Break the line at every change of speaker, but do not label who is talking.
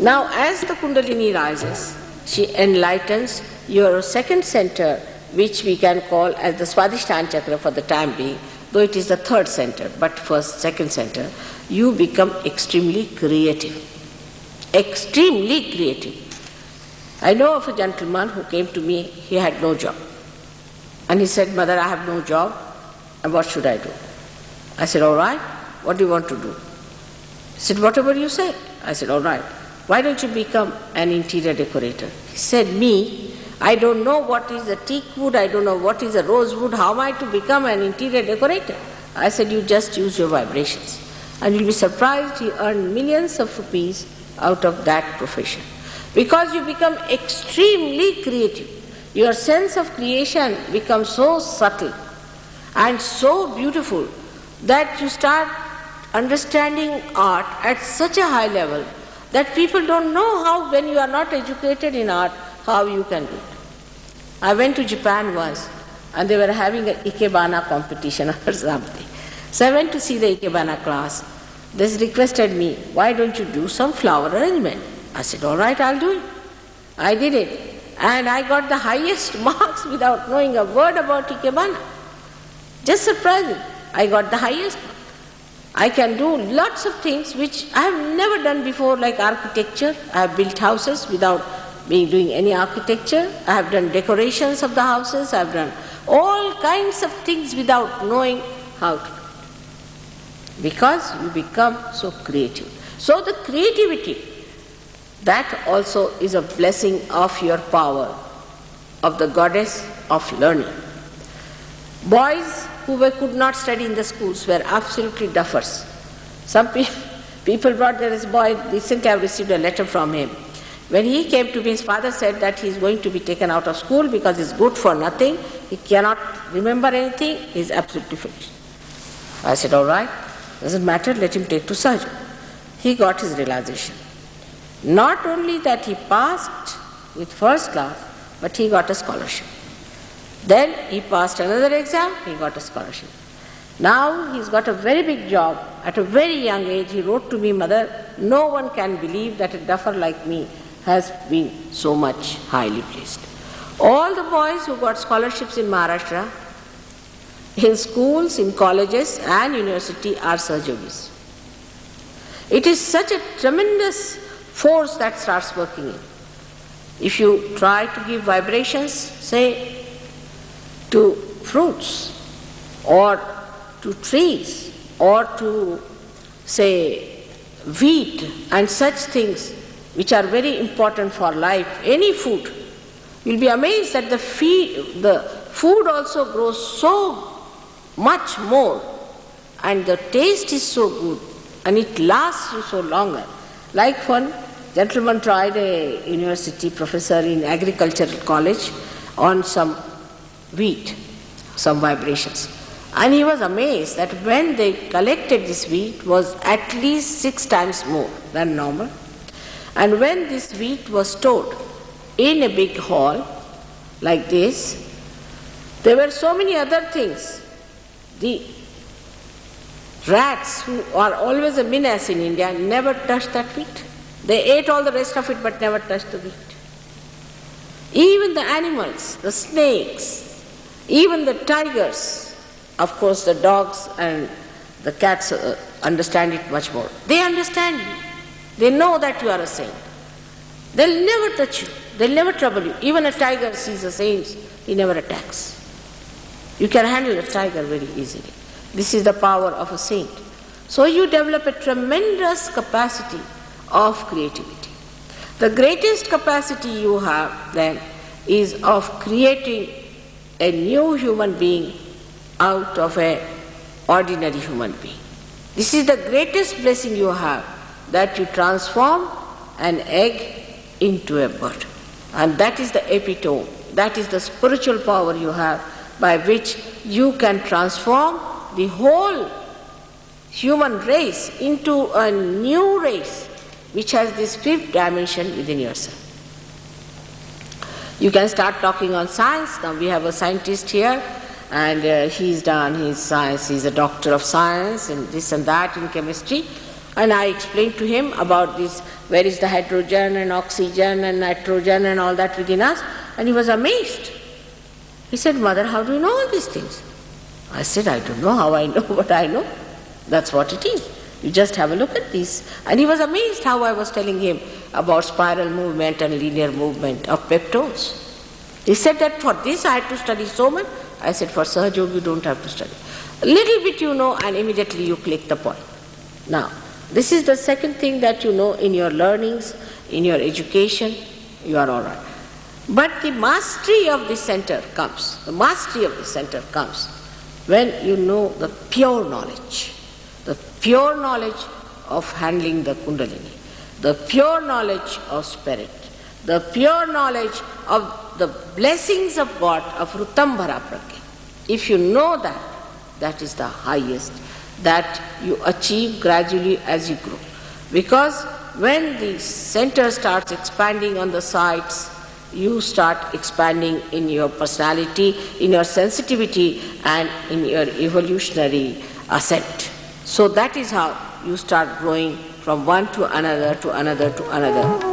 Now as the Kundalini rises, she enlightens your second center, which we can call as the Swadhisthana chakra for the time being, though it is the third center, but first, second center. You become extremely creative. Extremely creative. I know of a gentleman who came to me, he had no job. And he said, "Mother, I have no job, and what should I do?" I said, "All right, what do you want to do?" He said, "Whatever you say." I said, "All right, why don't you become an interior decorator?" He said, "Me, I don't know what is a teak wood, I don't know what is a rosewood, how am I to become an interior decorator?" I said, "You just use your vibrations. And you'll be surprised he earned millions of rupees out of that profession. Because you become extremely creative. Your sense of creation becomes so subtle and so beautiful that you start understanding art at such a high level that people don't know how, when you are not educated in art, how you can do it. I went to Japan once and they were having an ikebana competition or something. So I went to see the ikebana class. They requested me, "Why don't you do some flower arrangement?" I said, "All right, I'll do it." I did it. And I got the highest marks without knowing a word about ikebana. Just surprising. I got the highest mark. I can do lots of things which I have never done before, like architecture. I have built houses without doing any architecture. I have done decorations of the houses. I have done all kinds of things without knowing how to. Because you become so creative. So the creativity, that also is a blessing of your power, of the goddess of learning. Boys who could not study in the schools were absolutely duffers. Some people brought, there is a boy, recently I received a letter from him. When he came to me, his father said that he is going to be taken out of school because he is good for nothing, he cannot remember anything, he is absolutely finished. I said, "All right, doesn't matter, let him take to surgery." He got his realization. Not only that he passed with first class, but he got a scholarship. Then he passed another exam, he got a scholarship. Now he's got a very big job. At a very young age, he wrote to me, "Mother, no one can believe that a duffer like me has been so much highly placed." All the boys who got scholarships in Maharashtra, in schools, in colleges and university, are Sahajogis. It is such a tremendous force that starts working in. If you try to give vibrations, say, to fruits or to trees or to, say, wheat and such things which are very important for life, any food, you'll be amazed that the food also grows so much more and the taste is so good and it lasts you so longer. Like one gentleman tried, a university professor in agricultural college, on some wheat, some vibrations. And he was amazed that when they collected this wheat was at least 6 times more than normal. And when this wheat was stored in a big hall like this, there were so many other things. The rats, who are always a menace in India, never touched that wheat. They ate all the rest of it but never touched the wheat. Even the animals, the snakes, even the tigers, of course the dogs and the cats understand it much more. They understand you. They know that you are a saint. They'll never touch you. They'll never trouble you. Even a tiger sees a saint, he never attacks. You can handle a tiger very easily. This is the power of a saint. So you develop a tremendous capacity of creativity. The greatest capacity you have then is of creating a new human being out of an ordinary human being. This is the greatest blessing you have, that you transform an egg into a bird. And that is the epitome, that is the spiritual power you have by which you can transform the whole human race into a new race which has this 5th dimension within yourself. You can start talking on science. Now we have a scientist here and he's done his science, he's a doctor of science and this and that in chemistry. And I explained to him about this, where is the hydrogen and oxygen and nitrogen and all that within us, and he was amazed. He said, Mother, how do you know all these things? I said, I don't know how I know, but I know. That's what it is. You just have a look at these. And he was amazed how I was telling him about spiral movement and linear movement of peptones. He said that for this I had to study so much. I said, for Sahaja Yoga you don't have to study. A little bit you know and immediately you click the point. Now, this is the second thing that you know in your learnings, in your education, you are all right. But the mastery of the center comes. The mastery of the center comes when you know the pure knowledge of handling the Kundalini, the pure knowledge of spirit, the pure knowledge of the blessings of God, of Rutambhara Pragya. If you know that, that is the highest that you achieve gradually as you grow. Because when the center starts expanding on the sides, you start expanding in your personality, in your sensitivity, and in your evolutionary ascent. So that is how you start growing from one to another to another to another.